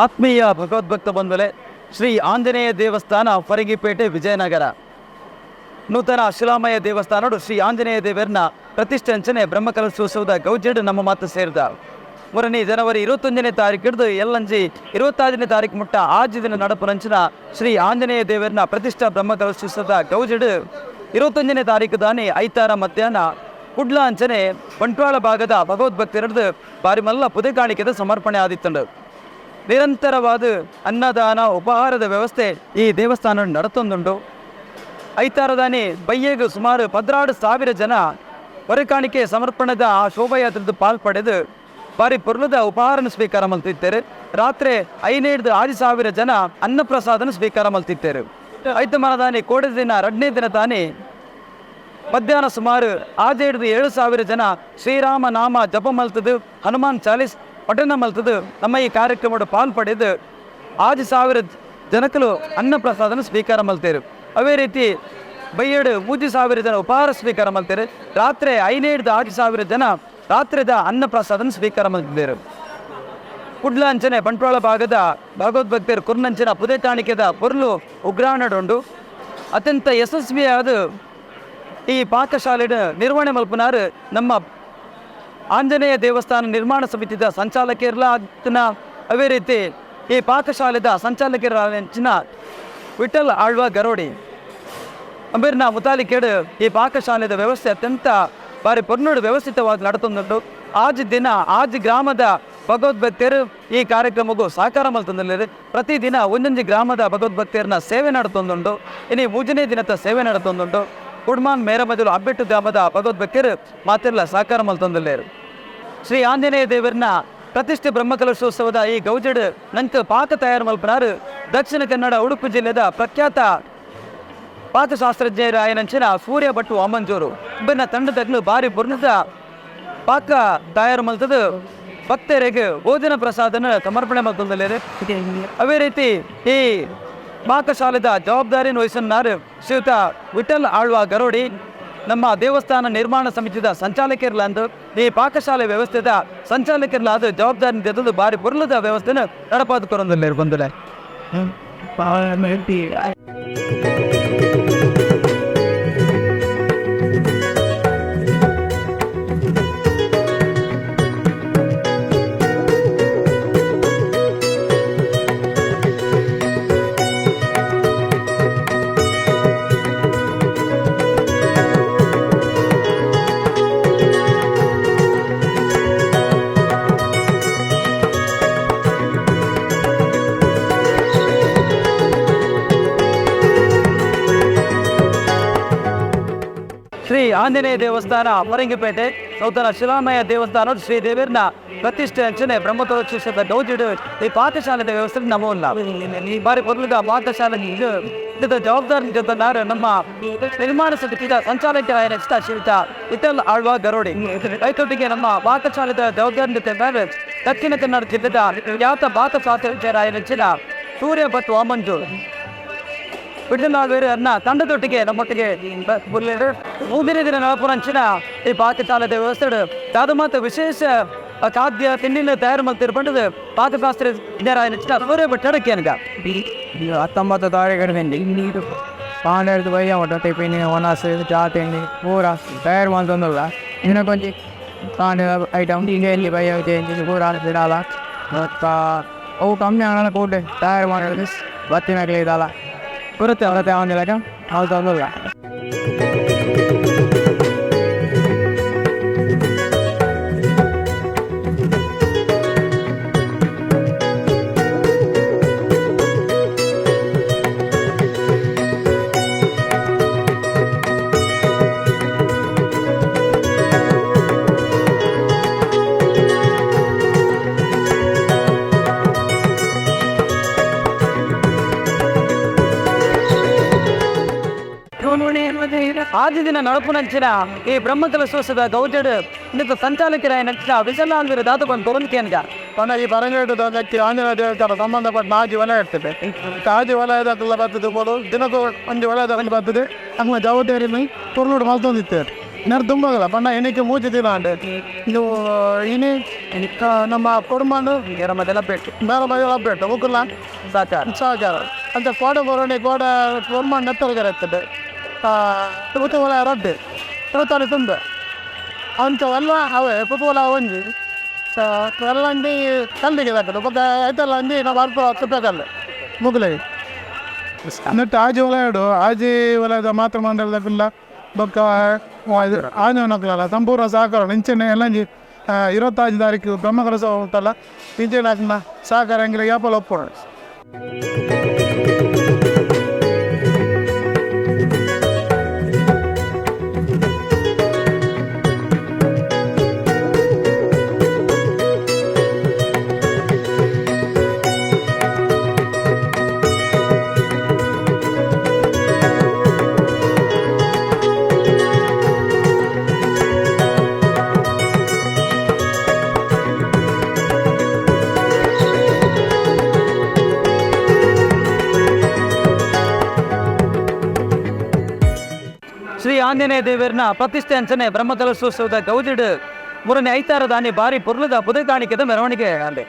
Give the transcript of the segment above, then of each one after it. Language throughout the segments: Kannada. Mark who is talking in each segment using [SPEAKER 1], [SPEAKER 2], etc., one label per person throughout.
[SPEAKER 1] ಆತ್ಮೀಯ ಭಗವದ್ಭಕ್ತ ಬಂಧುಗಳೇ, ಶ್ರೀ ಆಂಜನೇಯ ದೇವಸ್ಥಾನ ಫರಂಗಿಪೇಟೆ ವಿಜಯನಗರ ನೂತನ ಶಿಲಾಮಯ ದೇವಸ್ಥಾನ ಶ್ರೀ ಆಂಜನೇಯ ದೇವರನ್ನ ಪ್ರತಿಷ್ಠಾಂಚನೆ ಬ್ರಹ್ಮಕಲಶೋತ್ಸವದ ಗೌಜೆಡ್ ನಮ್ಮ ಮಾತು ಸೇರಿದ 3 ಜನವರಿ 21ನೇ ತಾರೀಕು ಹಿಡಿದು ಎಲ್ಲಂಜಿ 26ನೇ ತಾರೀಕು ಮುಟ್ಟ ಆಜು ದಿನ ನಡಪುನಂಚಿನ ಶ್ರೀ ಆಂಜನೇಯ ದೇವರನ್ನ ಪ್ರತಿಷ್ಠಾ ಬ್ರಹ್ಮಕಲಶೋತ್ಸವದ ಗೌಜೆಡ್ 21ನೇ ತಾರೀಕು ದಾನಿ ಐತಾರ ಮಧ್ಯಾಹ್ನ ಕುಡ್ಲ ಅಂಚನೆ ಬಂಟ್ವಾಳ ಭಾಗದ ಭಗವದ್ಭಕ್ತರದ್ದು ಬಾರಿ ಮಲ್ಲ ಪುದೆ ಕಾಣಿಕೆದ ಸಮರ್ಪಣೆ ಆದಿತ್ತಂಡು. ನಿರಂತರವಾದ ಅನ್ನದಾನ ಉಪಹಾರದ ವ್ಯವಸ್ಥೆ ಈ ದೇವಸ್ಥಾನ ನಡೆತೊಂದುಂಟು. ಐತಾರದಾನಿ ಬಯ್ಯೆಗೂ ಸುಮಾರು 16,000 ಜನ ಹೊರಕಾಣಿಕೆ ಸಮರ್ಪಣದ ಆ ಶೋಭಾಯಾತ್ರದ ಪಾಲ್ಪಡೆದು ಬಾರಿ ಪುರ್ಲದ ಉಪಹಾರನ ಸ್ವೀಕಾರ ಮಲ್ತಿದ್ದಾರೆ. ರಾತ್ರಿ 5,6,000 ಜನ ಅನ್ನಪ್ರಸಾದನ ಸ್ವೀಕಾರ ಮಲ್ತಿದ್ದಾರೆ. ಐದು ಮನದಾನಿ ಕೋಡೆ ದಿನ 2ನೇ ದಿನ ತಾನೇ ಮಧ್ಯಾಹ್ನ ಸುಮಾರು 7,000 ಜನ ಶ್ರೀರಾಮ ನಾಮ ಜಪ ಮಲ್ತದು, ಹನುಮಾನ್ ಚಾಲೀಸ್ ಪಠಣ ಮಲ್ತದು ನಮ್ಮ ಈ ಕಾರ್ಯಕ್ರಮದ ಪಾಲ್ಪಡೆದು 6,000 ಜನಕಲು ಅನ್ನಪ್ರಸಾದನ ಸ್ವೀಕಾರ ಮಲ್ತೇರು. ಅವೇ ರೀತಿ ಬೈಯಡು 3,000 ಜನ ಉಪಹಾರ ಸ್ವೀಕಾರ ಮಲ್ತೇರು. ರಾತ್ರಿ 5,000 ಜನ ರಾತ್ರಿದ ಅನ್ನಪ್ರಸಾದನ ಸ್ವೀಕಾರ ಮಲ್ತಿದ್ದರು. ಕುಡ್ಲ ಅಂಚನೆ ಬಂಟ್ವಾಳ ಭಾಗದ ಭಗವದ್ಭಕ್ತರು ಕುರ್ನಂಚಿನ ಪುದೆ ಕಾಣಿಕೆದ ಪೊರ್ಲು ಉಗ್ರಾಣಡುಂಡು ಅತ್ಯಂತ ಯಶಸ್ವಿಯಾದ ಈ ಪಾಕಶಾಲೆಯ ನಿರ್ವಹಣೆ ಮಲ್ಪನಾರು ನಮ್ಮ ಆಂಜನೇಯ ದೇವಸ್ಥಾನ ನಿರ್ಮಾಣ ಸಮಿತಿದ ಸಂಚಾಲಕರಲ್ಲ ಅದನ್ನ ಅವೇ ರೀತಿ ಈ ಪಾಕಶಾಲೆದ ಸಂಚಾಲಕರ ವಿಠಲ್ ಆಳ್ವ ಗರೋಡಿ ಅಂಬೇರ್ನ ಮುತಾಲಿಕೇಡು ಈ ಪಾಕಶಾಲೆದ ವ್ಯವಸ್ಥೆ ಅತ್ಯಂತ ಬಾರಿ ಪೊರ್ನೋಡು ವ್ಯವಸ್ಥಿತವಾಗಿ ನಡೆತೊಂದುಂಟು. ಆಜ್ ದಿನ ಆಜ್ ಗ್ರಾಮದ ಭಗವದ್ಭಕ್ತರು ಈ ಕಾರ್ಯಕ್ರಮಕ್ಕೂ ಸಹಕಾರ ಮಲ್ತೊಂದಿದ್ದಾರೆ. ಪ್ರತಿದಿನ ಒಂದೊಂದು ಗ್ರಾಮದ ಭಗವದ್ಭಕ್ತರನ್ನ ಸೇವೆ ನಡೆತೊಂದುಂಟು. ಇನ್ನು 3ನೇ ದಿನದ ಸೇವೆ ನಡೆತೊಂದುಂಟು. ಕುಡ್ಮಾನ್ ಮೇರಮಜಲು ಅಬ್ಬೆಟ್ಟು ಗ್ರಾಮದ ಭಗವದ್ಭಕ್ತರು ಮಾತೆಲ್ಲ ಸಹಕಾರ ಮಲ್ತೊಂದಿದ್ದಾರೆ. ಶ್ರೀ ಆಂಜನೇಯ ದೇವರನ್ನ ಪ್ರತಿಷ್ಠೆ ಬ್ರಹ್ಮಕಲಶೋತ್ಸವದ ಈ ಗೌಜೆಡ್ ನಂತ ಪಾಕ ತಯಾರು ಮಲ್ಪನಾರು ದಕ್ಷಿಣ ಕನ್ನಡ ಉಡುಪಿ ಜಿಲ್ಲೆದ ಪ್ರಖ್ಯಾತ ಪಾಕಶಾಸ್ತ್ರಜ್ಞರ ಆಯನಂಚಿನ ಸೂರ್ಯ ಭಟ್ಟು ಅಮ್ಮಂಜೂರು ಇಬ್ಬರನ್ನ ತಂಡದಗಳು ಬಾರಿ ಪುರ್ಣದ ಪಾಕ ತಯಾರು ಮಲ್ತದು ಭಕ್ತರಿಗೆ ಭೋಜನ ಪ್ರಸಾದನ ಸಮರ್ಪಣೆ ಮಲ್ತೊಂದಿದ್ದಾರೆ. ಅವೇ ರೀತಿ ಈ ಪಾಕಶಾಲೆದ ಜವಾಬ್ದಾರಿಯನ್ನು ವಹಿಸನ್ನಾರು ಶ್ರೀಯುತ ವಿಠಲ್ ಆಳ್ವ ಗರೋಡಿ ನಮ್ಮ ದೇವಸ್ಥಾನ ನಿರ್ಮಾಣ ಸಮಿತಿದ ಸಂಚಾಲಕರ್ಲಾಂದು ಈ ಪಾಕಶಾಲೆ ವ್ಯವಸ್ಥೆದ ಸಂಚಾಲಕರ್ಲಾದ ಜವಾಬ್ದಾರಿ ತೆಗೆದು ಬಾರಿ ಪುರ್ಲದ ವ್ಯವಸ್ಥೆನ ನಡಪಾದುಕೊರೊಂದಿಲ್ಲ ಬಂದಿಲ್ಲ. ಶ್ರೀ ಆಂಜನೇಯ ದೇವಸ್ಥಾನ ಫರಂಗಿಪೇಟೆ ನೂತನ ಶಿಲಾಮಯ ದೇವಸ್ಥಾನ ಶ್ರೀ ದೇವರನ್ನ ಪ್ರತಿಷ್ಠೆ ಅಂಚನೆ ಬ್ರಹ್ಮಕಲಶೋತ್ಸವದ ಗೌಜಿಡು ಈ ಪಾಕಶಾಲೆದ ವ್ಯವಸ್ಥೆ ನಮೂಲ್ಲ ಬಾರಿ ಪೊರ್ಲುಗ ಪಾಕಶಾಲೆ ಜವಾಬ್ದಾರಿ ಜೊತೆನಾರು ನಮ್ಮ ನಿರ್ಮಾಣ ಸಮಿತಿಯ ಸಂಚಾಲಕರಾಯ ಶ್ರೀಯುತ ವಿಠಲ್ ಆಳ್ವ ಗರೋಡಿ ರೈತೊಟ್ಟಿಗೆ ನಮ್ಮ ಪಾಕಶಾಲೆದ ಜವಾಬ್ದಾರಿ ಜೊತೆ ದಕ್ಷಿಣ ಕನ್ನಡ ಜಿಲ್ಲೆದ ಖ್ಯಾತ ಪಾಕಶಾಸ್ತ್ರಜ್ಞರಾಯ ನೆಚ್ಚಿನ ಸೂರ್ಯ ಭಟ್ಟು ಅಮ್ಮಂಜೂರು ಅನ್ನ ತಂಡದೊಟ್ಟಿಗೆ ನಮ್ಮೊಟ್ಟಿಗೆ 3ನೇ ದಿನ ನಳಪುರಂಚಿನ ಈ ಪಾಕಶಾಲೆದ ವ್ಯವಸ್ಥೆ ಅದು ಮತ್ತು ವಿಶೇಷ ಖಾದ್ಯ ತಿಂಡಿನ ತಯಾರು ಮಾಡ್ತಿರ್ಬಂಡದು ಪಾಕಶಾಸ್ತ್ರ ನೆಚ್ಚಿನ ಸೂರ್ಯ ಭಟ್ಟು ಅಡಕೆನಗ
[SPEAKER 2] 19 ತಾರೀಕು ಪಾಂಡರ್ದು ಬಯ್ಯ ಒಟ್ಟು ಟಿಫಿನ್ ಒಣಸು ಚಾ ತಿಂಡಿ ಪೂರ ತಯಾರು ಮಾಡ್ತಂದಲ್ಲ ಇನ್ನು ಕೊಂಚ ಪಾಂಡ ಐಟಮ್ ಈಗ ಎಲ್ಲಿ ಬಯ್ಯ ಪೂರ ಇಡಲ್ಲ ಮತ್ತು ಅವು ಕಮ್ಮಿ ಆಗಲ್ಲ ಕೂಡೆ ತಯಾರು ಮಾಡೋದು ಬತ್ತಿನಾಗಲಿ ಇದಲ್ಲ ಬರುತ್ತೆ ಅವರತ್ತೆ ಅವನಿಲ್ಲ ಅವ್ರು ತಂದಲ್ಲ.
[SPEAKER 1] ಆದಿ ದಿನ ನಳಪುನಂಚಿನ ಈ ಬ್ರಹ್ಮಕಲಶೋತ್ಸವದ ಗೌಜೆಡ್ ಇಂಥ ಸಂಚಾಲಕರಾಯ ನಚ್ಚಿನ ವಿಶಾಲಾಲ್ವೀರ ದಾತು ಬಂದು ತೋರಿಕೆಯನ್ಗ
[SPEAKER 2] ಈ ಪರಂಗೇಟದಕ್ಕೆ ಆಂಜನೇಯ ದೇವಸ್ಥಾನ ಸಂಬಂಧಪಟ್ಟ ಆಜಿ ವಲಯ ಇರ್ತದೆ. ಆಜಿ ವಲಯದಲ್ಲ ಬರ್ತದೆ ಬೋದು ದಿನಕ್ಕೂ ಒಂದು ವಲಯದ ಬರ್ತದೆ ಹಂಗೆ ಜವಾಬ್ದಾರಿ ಪೊರ್ಲೋಡು ಮಲ್ತೊಂದಿತ್ತೇವೆ.
[SPEAKER 3] ನಾನು ತುಂಬಲ್ಲ ಬಣ್ಣ ಏನಕ್ಕೆ ಮೂಚಿದ್ದೀನ ಅಂಡೆ ಇದು ಇನಿ ನಮ್ಮ ಕುಟುಂಬನು
[SPEAKER 1] ಮದ್ದೆಲ್ಲ ಬೇಟು
[SPEAKER 3] ಬೇರೆ ಬಗೆಲ್ಲ ಬೇಟು ಮುಕ್ಕಲ್ಲ ಸಾಕಾರ ಅಂತ ಕೋಡೆ ಬರೋಣಿ ಕೋಡೆ ಕುಟುಂಬ ನೆತ್ತಲ್ಗಾರ ಇರ್ತದೆ ಕುತೂಹಲ ರೊಡ್ಡೆ ಕುತಾನೆ ತುಂಬ ಅಂಥವೆಲ್ಲ ಅವೇ ಕುತೂಹಲ ಒಂಜಿ ಎಲ್ಲ ಅಂದಿ ಕಲ್ಲಿಗೆ ತಕ್ಕದು ಬೊಕ್ಕ ಆಯ್ತಲ್ಲ ಅಂದಿ ನಾವು ಅರ್ಪ ತುಪ್ಪಕಲ್ಲ ಮುಗ್ಲೆ ನೆಟ್ಟು ಆಜಿ ಒಲೆಯಾಡು ಆಜಿ ಒಲೆದ ಮಾತ್ರ ಮಂಡಲದಕ್ಕಿಲ್ಲ ಬೊಕ್ಕ ಆಂಜನಕ್ಲಲ್ಲ ಸಂಪೂರ್ಣ ಸಹಕಾರ ಇಂಚೆನೆ ಎಲ್ಲಂಜಿ 25 ತಾರೀಕು ಬ್ರಹ್ಮಕಲಶ ಉಂಟಲ್ಲ ಇಂಚೆನೆ ಹಾಕಿನ ಸಹಕಾರ ಹಂಗಿಲ್ಲ ಯಾಪಲ್ಲ ಒಪ್ಪೋಣ.
[SPEAKER 1] ಶ್ರೀ ಆಂಜನೇಯ ದೇವರನ್ನ ಪ್ರತಿಷ್ಠೆ ಅಂಚನೆ ಬ್ರಹ್ಮಕಲಶೋತ್ಸವದ ಗೌಜಿಡು ಮೂರನೇ ಐತಾರದ ಆನೆ ಬಾರಿ ಪುರ್ಲದ ಪುದೆ ಕಾಣಿಕೆದ ಮೆರವಣಿಗೆ ಅಲ್ಲೇ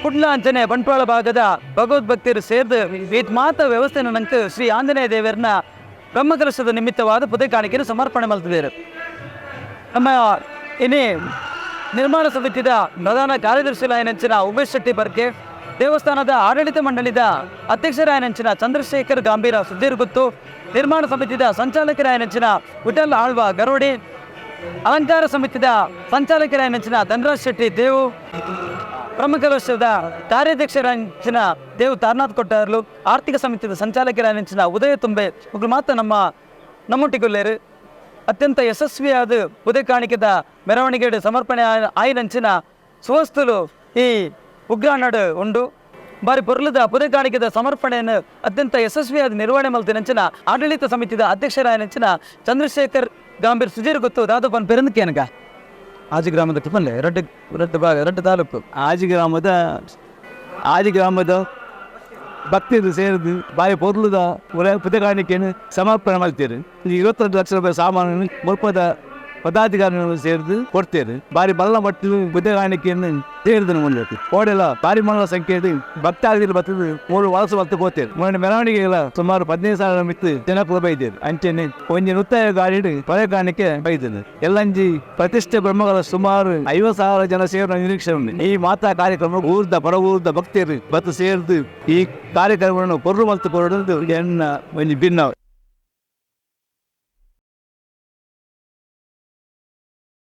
[SPEAKER 1] ಕುಡ್ಲ ಅಂಚನೆ ಬಂಟ್ವಾಳ ಭಾಗದ ಭಗವದ್ಭಕ್ತರು ಸೇರಿದು ವೇದ ಮಾತ ವ್ಯವಸ್ಥೆ ನಂಗೆ ಶ್ರೀ ಆಂಜನೇಯ ದೇವರನ್ನ ಬ್ರಹ್ಮಕಲಶದ ನಿಮಿತ್ತವಾದ ಪುದೆ ಕಾಣಿಕೆಯನ್ನು ಸಮರ್ಪಣೆ ಮಾಡ್ತಿದ್ದಾರೆ. ನಮ್ಮ ಇನ್ನೇ ನಿರ್ಮಾಣ ಸಮಿತಿಯ ಪ್ರಧಾನ ಕಾರ್ಯದರ್ಶಿಯಾಯನಂಚಿನ ಉಮೇಶ್ ಶೆಟ್ಟಿ ಬರ್ಕೆ, ದೇವಸ್ಥಾನದ ಆಡಳಿತ ಮಂಡಳಿದ ಅಧ್ಯಕ್ಷರಾಯನಂಚಿನ ಚಂದ್ರಶೇಖರ್ ಗಾಂಭೀರ ಸುಧೀರ್ ಗುತ್ತು, ನಿರ್ಮಾಣ ಸಮಿತಿಯ ಸಂಚಾಲಕರಾಯನಂಚಿನ ವಿಠಲ್ ಆಳ್ವ ಗರೋಡಿ, ಅಲಂಕಾರ ಸಮಿತಿಯ ಸಂಚಾಲಕರಾಯನಂಚಿನ ಧನರಾಜ್ ಶೆಟ್ಟಿ ದೇವು, ಬ್ರಹ್ಮಕಲಶದ ಕಾರ್ಯಾಧ್ಯಕ್ಷರಾಯನಂಚಿನ ದೇವು ತಾರನಾಥ್ ಕೊಟ್ಟಾರ್ಲು, ಆರ್ಥಿಕ ಸಮಿತಿಯ ಸಂಚಾಲಕರಾಯನಂಚಿನ ಉದಯ ತುಂಬೆ ಮಕ್ಕಳು ಮಾತ್ರ ನಮ್ಮೊಟ್ಟಿಗೊಲ್ಲೇರು ಅತ್ಯಂತ ಯಶಸ್ವಿಯಾದ ಉದಯ ಕಾಣಿಕೆದ ಮೆರವಣಿಗೆ ಸಮರ್ಪಣೆ ಆಯ್ನಂಚಿನ ಸುವಸ್ತುಲು ಈ ಉಗ್ರಾಣಡು ಉಂಡು ಬಾರಿ ಪೊರ್ಲದ ಪುದೆ ಕಾಣಿಕೆದ ಸಮರ್ಪಣೆಯನ್ನು ಅತ್ಯಂತ ಯಶಸ್ವಿಯಾದ ನಿರ್ವಹಣೆ ಮಲ್ತಿನಂಚಿನ ಆಡಳಿತ ಸಮಿತಿಯ ಅಧ್ಯಕ್ಷರಾಯನಂಚಿನ ಚಂದ್ರಶೇಖರ್ ಗಾಂಭೀರ್ ಸುಜೀರ್ ಗೊತ್ತು ದಾದಪ್ಪನ ಪೆರಂದಕ್ಕೆ ಏನಕ ಆಜಿ ಗ್ರಾಮದ ಟಿಪ್ಪನ್ಲೆ ರಡ್ಡು ತಾಲೂಕು ಆಜಿ ಗ್ರಾಮದ ಭಕ್ತಿದು ಸೇರಿದು ಬಾಯಿ ಪೊರ್ಲದ ಪುದೆ ಕಾಣಿಕೆಯನ್ನು ಸಮರ್ಪಣೆ ಮಾಡ್ತೀರಿ. 22 ಲಕ್ಷ ರೂಪಾಯಿ ಸಾಮಾನು ಮುಲ್ಪದ ಪದಾಧಿಕಾರಿಗಳು ಸೇರಿದು ಕೊಡ್ತೇವೆ. ಬಾರಿ ಬಲ್ಲ ಮಟ್ಟಿಲು ಪುದೆ ಕಾಣಿಕೆಯನ್ನು ಸೇರಿದ ಮುಂದೆ ಕೋಡೆಲ್ಲ ಬಾರಿ ಮಣ್ಣು ಸಂಖ್ಯೆಯಲ್ಲಿ ಭಕ್ತಾದಿಗಳು ಬರ್ತದೆ 3 ವರ್ಷ ಬರ್ತು ಹೋಗ್ತೇವೆ. ಮೊನ್ನೆ ಮೆರವಣಿಗೆಲ್ಲ ಸುಮಾರು 15,000 ಮಿತ್ತು ಜನಕ್ಕೂ ಬೈದೇವೆ. ಅಂಚೆನೆ ಒಂಜಿ ನೃತ್ಯ ಗಾಡಿ ಪದೆ ಕಾಣಿಕೆ ಬೈದೇನೆ ಎಲ್ಲಂಜಿ ಪ್ರತಿಷ್ಠೆ ಬ್ರಹ್ಮಗಳ ಸುಮಾರು 50,000 ಜನ ಸೇರುವ ನಿರೀಕ್ಷೆ ಉಂಟು. ಈ ಮಾತಾ ಕಾರ್ಯಕ್ರಮ ಊರ್ದ ಪರವೂರ್ದ ಭಕ್ತರು ಬತ್ತು ಸೇರಿದು ಈ ಕಾರ್ಯಕ್ರಮವನ್ನು ಪೊರ್ರು ಮಲ್ತು ಕೊಡೋದು ಎನ್ನ ಒಂದು ಭಿನ್ನ